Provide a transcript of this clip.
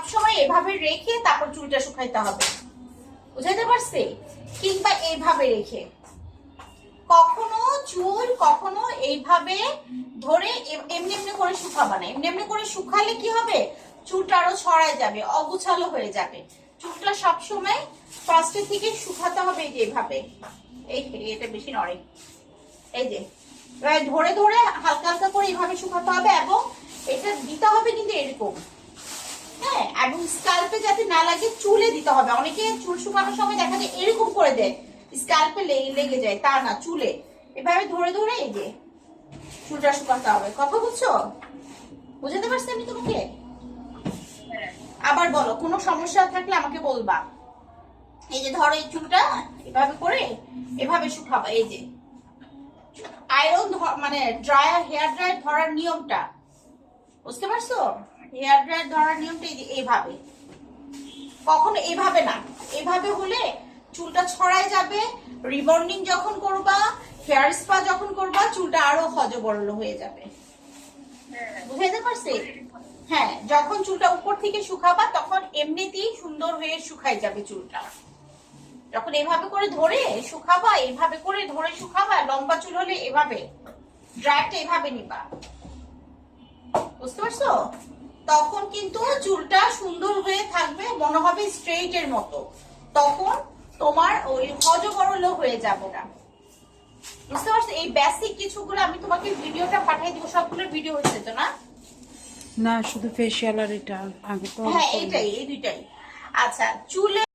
সবসময় এভাবে রেখে তারপর চুলটা শুকাইতে হবে, বুঝাইতে পারছি? কিংবা এইভাবে রেখে, কখনো চুল কখনো এইভাবে ধরে এমনি এমনি করে শুকাবা না। এমনি এমনি করে শুকালে কি হবে, চুলটা আরো ছড়ায় যাবে, অগুছালো হয়ে যাবে। চুলটা সবসময় ফার্স্টের থেকে শুকাতে হবে এই যে এইভাবে। এই এটা বেশি নড়ে, এই যে ধরে ধরে হালকা হালকা করে এইভাবে শুকাতে হবে, এবং এটা দিতে হবে কিন্তু এরকম, হ্যাঁ। এবং স্কাল্পে যাতে না লাগে চুলে দিতে হবে। অনেকে চুল শুকানোর সময় দেখা যায় এরকম করে দেয়, স্কাল্পে লেগে যায়, তা না, চুলে এভাবে ধরে ধরে এই যে চুলটা শুকাতে হবে। কথা বুঝছো? বুঝাতে পারছি আমি তোমাকে? আবার বলো, কোনো সমস্যা থাকলে আমাকে বলবা। এই যে ধরো এই চুলটা এভাবে করে এভাবে শুকাবা। এই যে আয়রন মানে ড্রায়ার, হেয়ার ড্রায়ার ধরার নিয়মটা বুঝতে পারছো? হেয়ার ড্রায়ার ধরার নিয়মটা এই যে এইভাবে, কখনো এভাবে না। এভাবে হলে চুলটা ছড়ায় যাবে। রিবন্ডিং যখন করবা, হেয়ার স্পা যখন করবা, চুলটা আরো হজবরল হয়ে যাবে। বুঝাইতে পারছি? হ্যাঁ, যখন চুলটা উপর থেকে শুকাবা তখন এমনিতেই সুন্দর হয়ে শুকাই যাবে চুলটা। যখন এভাবে করে ধরে শুকাবা, এইভাবে করে ধরে শুকাবা, লম্বা চুল হলে এভাবে ড্রায়ারটা এভাবে নিবা, বুঝতে পারছো? তখন কিন্তু চুলটা সুন্দর হয়ে থাকবে, মনে হবে স্ট্রেইট এর মতো। তখন তোমার ওই হজবরল হয়ে যাবে না, বুঝতে পারছো? এই বেসিক কিছুগুলো আমি তোমাকে ভিডিওটা পাঠিয়ে দিব, সবগুলোর ভিডিও হচ্ছে তো না? না, শুধু ফেশিয়াল আর এটা আগে তো। হ্যাঁ, এইটাই, এই দুইটাই। আচ্ছা, চুলে